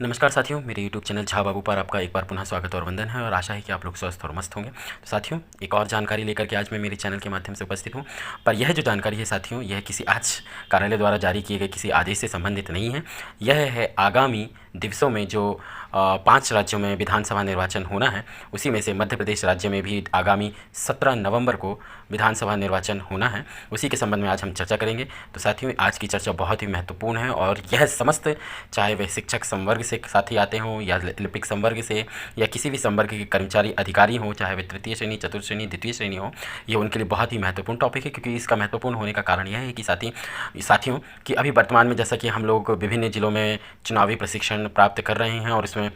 नमस्कार साथियों, मेरे यूट्यूब चैनल झा बाबू पर आपका एक बार पुनः स्वागत और वंदन है और आशा है कि आप लोग स्वस्थ और मस्त होंगे। तो साथियों, एक और जानकारी लेकर के आज मैं मेरे चैनल के माध्यम से उपस्थित हूँ। पर यह जो जानकारी है साथियों, यह किसी आज कार्यालय द्वारा जारी किए गए किसी आदेश से संबंधित नहीं है। यह है आगामी दिवसों में जो 5 राज्यों में विधानसभा निर्वाचन होना है, उसी में से मध्य प्रदेश राज्य में भी आगामी 17 नवंबर को विधानसभा निर्वाचन होना है। उसी के संबंध में आज हम चर्चा करेंगे। तो साथियों, आज की चर्चा बहुत ही महत्वपूर्ण है और यह समस्त, चाहे वह शिक्षक संवर्ग से साथी आते हों या लिपिक संवर्ग से या किसी भी संवर्ग के कर्मचारी अधिकारी हों, चाहे वे तृतीय श्रेणी, चतुर्थ श्रेणी, द्वितीय श्रेणी हो, ये उनके लिए बहुत ही महत्वपूर्ण टॉपिक है। क्योंकि इसका महत्वपूर्ण होने का कारण यह है कि साथियों कि अभी वर्तमान में जैसा कि हम लोग विभिन्न जिलों में चुनावी प्रशिक्षण प्राप्त कर रहे हैं और इसमें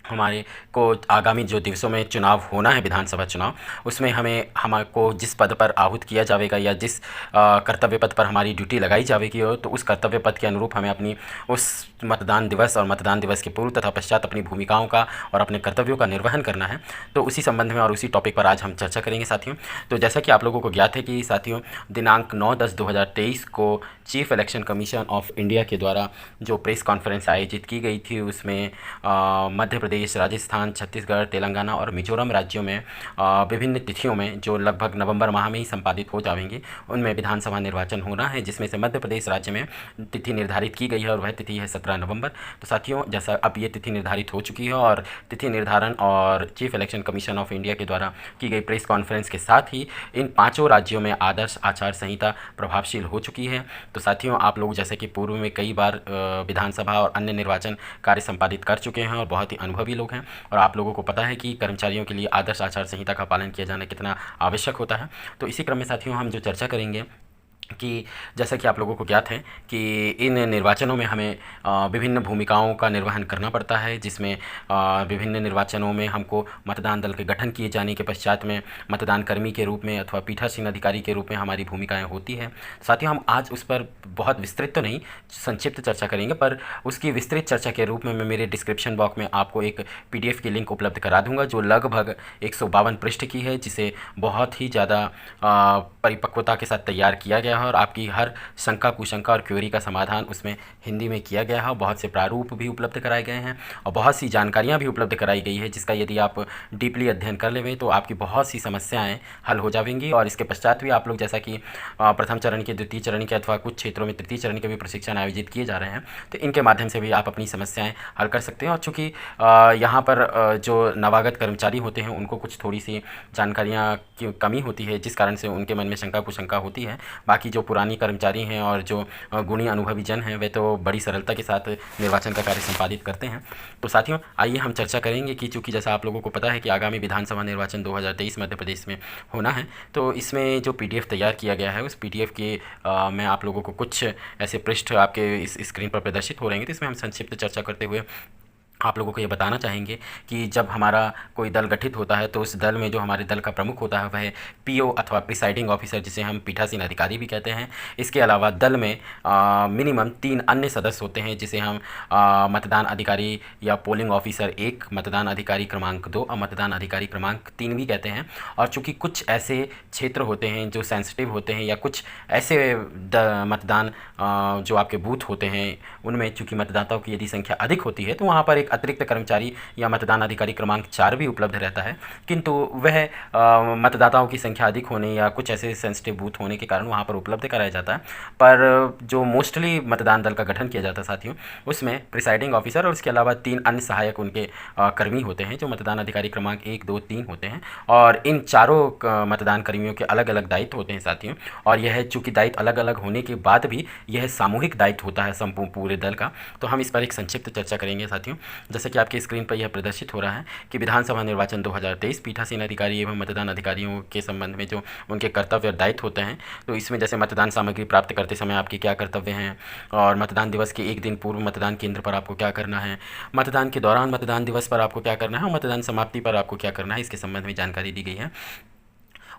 हमारे को आगामी जो दिवसों में चुनाव होना है, विधानसभा चुनाव, उसमें हमारे को जिस पद पर आहूत किया जाएगा या जिस कर्तव्य पद पर हमारी ड्यूटी लगाई जाएगी हो, तो उस कर्तव्य पद के अनुरूप हमें अपनी उस मतदान दिवस और मतदान दिवस के पूर्व तथा पश्चात अपनी भूमिकाओं का और अपने कर्तव्यों का निर्वहन करना है। तो उसी संबंध में और उसी टॉपिक पर आज हम चर्चा करेंगे साथियों। तो जैसा कि आप लोगों को ज्ञात है कि साथियों, दिनांक 9/10/2023 को chief election commission of India के द्वारा जो प्रेस कॉन्फ्रेंस आयोजित की गई थी, उसमें मध्य प्रदेश, राजस्थान, छत्तीसगढ़, तेलंगाना और मिजोरम राज्यों में विभिन्न तिथियों में जो लगभग नवंबर माह में ही संपादित हो जाएंगी, उनमें विधानसभा निर्वाचन होना है, जिसमें से मध्य प्रदेश राज्य में तिथि निर्धारित की गई है और वह तिथि है 17 नवंबर। तो साथियों, जैसा अब ये तिथि निर्धारित हो चुकी है और तिथि निर्धारण और chief election commission of India के द्वारा की गई प्रेस कॉन्फ्रेंस के साथ ही इन 5 राज्यों में आदर्श आचार संहिता प्रभावशील हो चुकी है। तो साथियों, आप लोग जैसे कि पूर्व में कई बार विधानसभा और अन्य निर्वाचन कार्य संपादित कर चुके हैं और बहुत ही अनुभवी लोग हैं और आप लोगों को पता है कि कर्मचारियों के लिए आदर्श आचार संहिता का पालन किया जाना कितना आवश्यक होता है। तो इसी क्रम में साथियों, हम जो चर्चा करेंगे कि जैसा कि आप लोगों को ज्ञात है कि इन निर्वाचनों में हमें विभिन्न भूमिकाओं का निर्वहन करना पड़ता है, जिसमें विभिन्न निर्वाचनों में हमको मतदान दल के गठन किए जाने के पश्चात में मतदान कर्मी के रूप में अथवा पीठासीन अधिकारी के रूप में हमारी भूमिकाएं होती है। साथियों, हम आज उस पर बहुत विस्तृत तो नहीं, संक्षिप्त चर्चा करेंगे, पर उसकी विस्तृत चर्चा के रूप में मैं मेरे डिस्क्रिप्शन बॉक्स में आपको एक PDF की लिंक उपलब्ध करा दूंगा, जो लगभग 152 पृष्ठ की है, जिसे बहुत ही ज़्यादा परिपक्वता के साथ तैयार किया गया है और आपकी हर शंका, कुशंका और क्वेरी का समाधान उसमें हिंदी में किया गया है। बहुत से प्रारूप भी उपलब्ध कराए गए हैं और बहुत सी जानकारियाँ भी उपलब्ध कराई गई है, जिसका यदि आप डीपली अध्ययन कर लेंगे तो आपकी बहुत सी समस्याएं हल हो जाएंगी। और इसके पश्चात भी आप लोग, जैसा कि प्रथम चरण के, द्वितीय चरण के अथवा कुछ क्षेत्रों में तृतीय चरण के भी प्रशिक्षण आयोजित किए जा रहे हैं, तो इनके माध्यम से भी आप अपनी समस्याएँ हल कर सकते हैं। और चूँकि यहाँ पर जो नवागत कर्मचारी होते हैं, उनको कुछ थोड़ी सी जानकारियाँ की कमी होती है, जिस कारण से उनके मन में शंका कुशंका होती है। बाकी जो पुरानी कर्मचारी हैं और जो गुणी अनुभवी जन हैं, वे तो बड़ी सरलता के साथ निर्वाचन का कार्य संपादित करते हैं। तो साथियों, आइए हम चर्चा करेंगे कि चूँकि जैसा आप लोगों को पता है कि आगामी विधानसभा निर्वाचन 2023 मध्य प्रदेश में होना है, तो इसमें जो PDF तैयार किया गया है, उस PDF के मैं आप लोगों को कुछ ऐसे पृष्ठ आपके इस स्क्रीन पर प्रदर्शित हो रहेंगे। तो इसमें हम संक्षिप्त चर्चा करते हुए आप लोगों को ये बताना चाहेंगे कि जब हमारा कोई दल गठित होता है, तो उस दल में जो हमारे दल का प्रमुख होता है वह PO अथवा प्रिसाइडिंग ऑफिसर, जिसे हम पीठासीन अधिकारी भी कहते हैं। इसके अलावा दल में मिनिमम 3 अन्य सदस्य होते हैं, जिसे हम मतदान अधिकारी या पोलिंग ऑफिसर 1, मतदान अधिकारी क्रमांक 2 और मतदान अधिकारी क्रमांक 3 भी कहते हैं। और चूँकि कुछ ऐसे क्षेत्र होते हैं जो सेंसिटिव होते हैं या कुछ ऐसे मतदान जो आपके बूथ होते हैं, उनमें चूँकि मतदाताओं की यदि संख्या अधिक होती है, तो वहाँ पर एक अतिरिक्त कर्मचारी या मतदान अधिकारी क्रमांक 4 भी उपलब्ध रहता है। किंतु वह मतदाताओं की संख्या अधिक होने या कुछ ऐसे सेंसिटिव बूथ होने के कारण वहाँ पर उपलब्ध कराया जाता है। पर जो मोस्टली मतदान दल का गठन किया जाता है साथियों, उसमें प्रिसाइडिंग ऑफिसर और उसके अलावा 3 अन्य सहायक उनके कर्मी होते हैं, जो मतदान अधिकारी क्रमांक 1, 2, 3 होते हैं। और इन चारों मतदान कर्मियों के अलग अलग दायित्व होते हैं साथियों। और यह चूँकि दायित्व अलग अलग होने के बाद भी यह सामूहिक दायित्व होता है संपूर्ण पूरे दल का। तो हम इस पर एक संक्षिप्त चर्चा करेंगे साथियों। जैसे कि आपकी स्क्रीन पर यह प्रदर्शित हो रहा है कि विधानसभा निर्वाचन 2023 पीठासीन अधिकारी एवं मतदान अधिकारियों के संबंध में जो उनके कर्तव्य और दायित्व होते हैं, तो इसमें जैसे मतदान सामग्री प्राप्त करते समय आपके क्या कर्तव्य हैं और मतदान दिवस के 1 दिन पूर्व मतदान केंद्र पर आपको क्या करना है, मतदान के दौरान मतदान दिवस पर आपको क्या करना है और मतदान समाप्ति पर आपको क्या करना है, इसके संबंध में जानकारी दी गई है।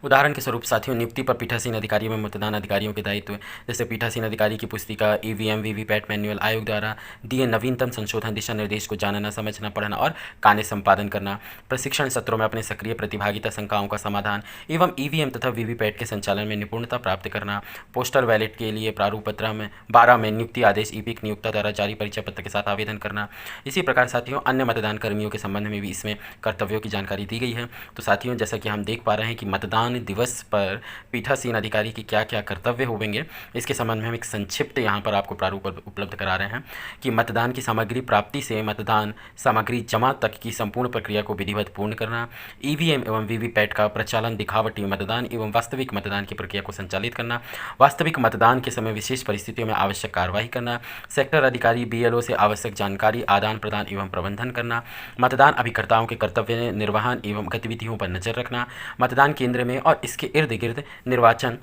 उदाहरण के स्वरूप साथियों, नियुक्ति पर पीठासीन अधिकारियों में मतदान अधिकारियों के दायित्व, जैसे पीठासीन अधिकारी की पुस्तिका, ईवीएम वीवीपैट मैनुअल, आयोग द्वारा दिए नवीनतम संशोधन दिशा निर्देश को जानना, समझना, पढ़ना और कार्य संपादन करना, प्रशिक्षण सत्रों में अपने सक्रिय प्रतिभागिता, शंकाओं का समाधान एवं ईवीएम तथा वीवीपैट के संचालन में निपुणता प्राप्त करना, पोस्टल बैलेट के लिए प्रारूप पत्र में 12 में नियुक्ति आदेश ईपिक नियोक्ता द्वारा जारी परिचय पत्र के साथ आवेदन करना। इसी प्रकार साथियों, अन्य मतदान कर्मियों के संबंध में भी इसमें कर्तव्यों की जानकारी दी गई है। तो साथियों, जैसा कि हम देख पा रहे हैं कि मतदान दिवस पर पीठासीन अधिकारी की क्या क्या कर्तव्य होंगे, इसके संबंध में हम एक संक्षिप्त यहाँ पर आपको प्रारूप उपलब्ध करा रहे हैं कि मतदान की सामग्री प्राप्ति से मतदान सामग्री जमा तक की संपूर्ण प्रक्रिया को विधिवत पूर्ण करना, ईवीएम एवं वीवीपैट का प्रचालन, दिखावटी मतदान एवं वास्तविक मतदान की प्रक्रिया को संचालित करना, वास्तविक मतदान के समय विशेष परिस्थितियों में आवश्यक कार्रवाई करना, सेक्टर अधिकारी बीएलओ से आवश्यक जानकारी आदान प्रदान एवं प्रबंधन करना, मतदान अभिकर्ताओं के कर्तव्य निर्वहन एवं गतिविधियों पर नजर रखना, मतदान केंद्र में और इसके इर्द गिर्द निर्वाचन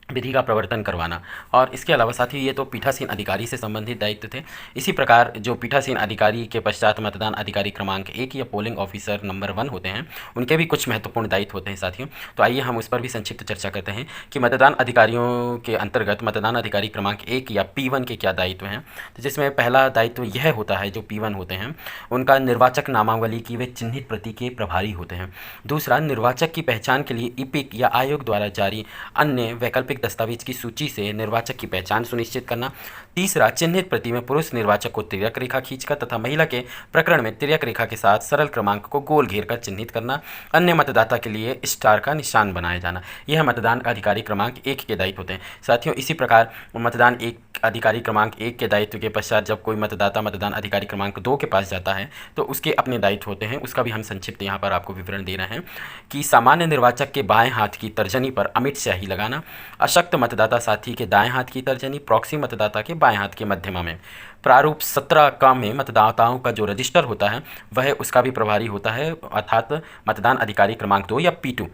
विधि का प्रवर्तन करवाना। और इसके अलावा साथियों, ये तो पीठासीन अधिकारी से संबंधित दायित्व थे। इसी प्रकार जो पीठासीन अधिकारी के पश्चात मतदान अधिकारी क्रमांक 1 या पोलिंग ऑफिसर नंबर 1 होते हैं, उनके भी कुछ महत्वपूर्ण दायित्व होते हैं साथियों। तो आइए हम उस पर भी संक्षिप्त चर्चा करते हैं कि मतदान अधिकारियों के अंतर्गत मतदान अधिकारी क्रमांक 1 या P1 के क्या दायित्व हैं। तो जिसमें पहला दायित्व यह होता है, जो P1 होते हैं उनका निर्वाचक नामावली की वे चिन्हित प्रति के प्रभारी होते हैं। दूसरा, निर्वाचक की पहचान के लिए ईपिक या आयोग द्वारा जारी अन्य वैकल्पिक दस्तावेज की सूची से निर्वाचक की पहचान सुनिश्चित करना। तीसरा, चिन्हित प्रति में पुरुष निर्वाचक को तिर्यक रेखा खींचकर तथा महिला के प्रकरण में तिर्यक रेखा के साथ सरल क्रमांक को गोल घेर कर चिन्हित करना। अन्य मतदाता के लिए स्टार का निशान बनाया जाना। यह मतदान अधिकारी क्रमांक 1 के दायित्व होते हैं साथियों। इसी प्रकार मतदान अधिकारी क्रमांक 1 के दायित्व के पश्चात जब कोई मतदाता मतदान अधिकारी क्रमांक 2 के पास जाता है तो उसके अपने दायित्व होते हैं। उसका भी हम संक्षिप्त यहाँ पर आपको विवरण दे रहे हैं कि सामान्य निर्वाचक के बाएं हाथ की तर्जनी पर अमिट स्याही लगाना, अशक्त मतदाता साथी के दाएं हाथ की तर्जनी, प्रॉक्सी मतदाता के बाएं हाथ के मध्यमा में। प्रारूप 17 का में मतदाताओं का जो रजिस्टर होता है वह उसका भी प्रभारी होता है, अर्थात मतदान अधिकारी क्रमांक 2 या P2।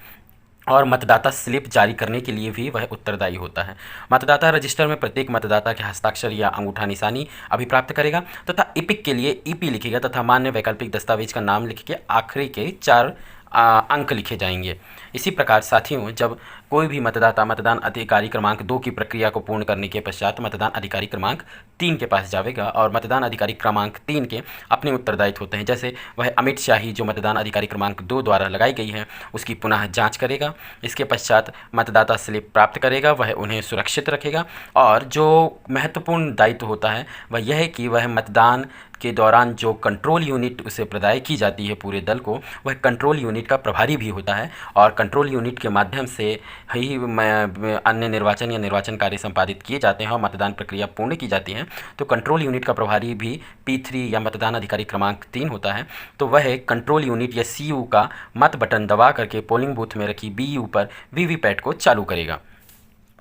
और मतदाता स्लिप जारी करने के लिए भी वह उत्तरदायी होता है। मतदाता रजिस्टर में प्रत्येक मतदाता के हस्ताक्षर या अंगूठा निशानी अभिप्राप्त करेगा तथा ईपिक के लिए ईपी लिखेगा तथा मान्य वैकल्पिक दस्तावेज का नाम लिख के आखिरी के 4 अंक लिखे जाएंगे। इसी प्रकार साथियों, जब कोई भी मतदाता मतदान अधिकारी क्रमांक 2 की प्रक्रिया को पूर्ण करने के पश्चात मतदान अधिकारी क्रमांक 3 के पास जाएगा और मतदान अधिकारी क्रमांक 3 के अपने उत्तरदायित्व होते हैं। जैसे वह अमिट स्याही जो मतदान अधिकारी क्रमांक 2 द्वारा लगाई गई है उसकी पुनः जांच करेगा। इसके पश्चात मतदाता स्लिप प्राप्त करेगा, वह उन्हें सुरक्षित रखेगा। और जो महत्वपूर्ण दायित्व होता है वह यह है कि वह मतदान के दौरान जो कंट्रोल यूनिट उसे प्रदाय की जाती है पूरे दल को, वह कंट्रोल यूनिट का प्रभारी भी होता है। और कंट्रोल यूनिट के माध्यम से ही अन्य निर्वाचन या निर्वाचन कार्य संपादित किए जाते हैं और मतदान प्रक्रिया पूर्ण की जाती है। तो कंट्रोल यूनिट का प्रभारी भी P3 या मतदान अधिकारी क्रमांक 3 होता है। तो वह कंट्रोल यूनिट या CU का मत बटन दबा करके पोलिंग बूथ में रखी BU पर वीवीपैट को चालू करेगा।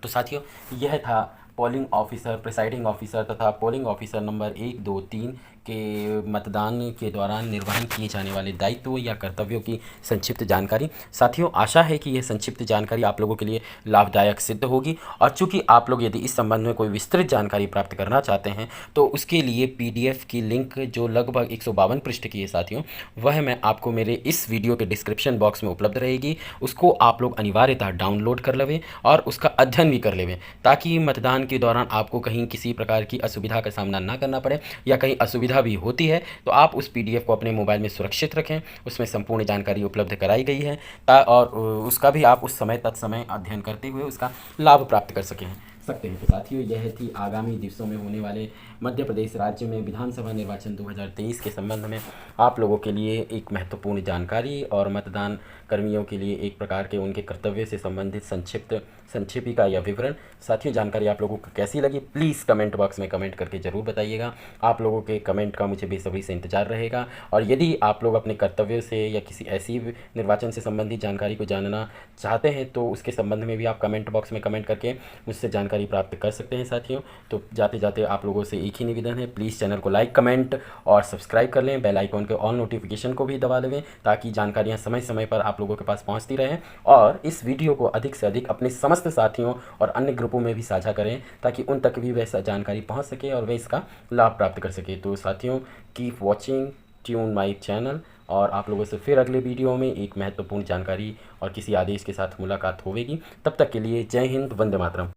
तो साथियों, यह था पोलिंग ऑफिसर, प्रिसाइडिंग ऑफिसर तथा पोलिंग ऑफिसर नंबर 1, 2, 3 के मतदान के दौरान निर्वहन किए जाने वाले दायित्व या कर्तव्यों की संक्षिप्त जानकारी। साथियों, आशा है कि यह संक्षिप्त जानकारी आप लोगों के लिए लाभदायक सिद्ध होगी। और चूंकि आप लोग यदि इस संबंध में कोई विस्तृत जानकारी प्राप्त करना चाहते हैं तो उसके लिए PDF की लिंक जो लगभग 152 पृष्ठ की है साथियों, वह मैं आपको मेरे इस वीडियो के डिस्क्रिप्शन बॉक्स में उपलब्ध रहेगी। उसको आप लोग अनिवार्यतः डाउनलोड कर लेवें और उसका अध्ययन भी कर लेवें, ताकि मतदान के दौरान आपको कहीं किसी प्रकार की असुविधा का सामना ना करना पड़े, या कहीं असुविधा भी होती है तो आप उस PDF को अपने मोबाइल में सुरक्षित रखें। उसमें संपूर्ण जानकारी उपलब्ध कराई गई है और उसका भी आप उस समय तत्समय अध्ययन करते हुए उसका लाभ प्राप्त कर सकते हैं। तो साथियों, यह थी आगामी दिवसों में होने वाले मध्य प्रदेश राज्य में विधानसभा निर्वाचन 2023 के संबंध में आप लोगों के लिए एक महत्वपूर्ण जानकारी और मतदान कर्मियों के लिए एक प्रकार के उनके कर्तव्य से संबंधित संक्षिप्तिका या विवरण। साथियों, जानकारी आप लोगों को कैसी लगी प्लीज़ कमेंट बॉक्स में कमेंट करके ज़रूर बताइएगा। आप लोगों के कमेंट का मुझे बेसब्री से इंतजार रहेगा। और यदि आप लोग अपने कर्तव्यों से या किसी ऐसी निर्वाचन से संबंधित जानकारी को जानना चाहते हैं तो उसके संबंध में भी आप कमेंट बॉक्स में कमेंट करके मुझसे जानकारी प्राप्त कर सकते हैं साथियों। तो जाते जाते आप लोगों से एक ही निवेदन है, प्लीज़ चैनल को लाइक, कमेंट और सब्सक्राइब कर लें। बेल आइकॉन के ऑल नोटिफिकेशन को भी दबा लें ताकि जानकारियाँ समय समय पर आप लोगों के पास पहुँचती रहें। और इस वीडियो को अधिक से अधिक अपने समस्त साथियों और अन्य ग्रुपों में भी साझा करें ताकि उन तक भी वैसा जानकारी पहुँच सके और वे इसका लाभ प्राप्त कर सके। तो साथियों, keep watching, tune my channel और आप लोगों से फिर अगले वीडियो में एक महत्वपूर्ण जानकारी और किसी आदेश के साथ मुलाकात होगी। तब तक के लिए जय हिंद, वंदे मातरम।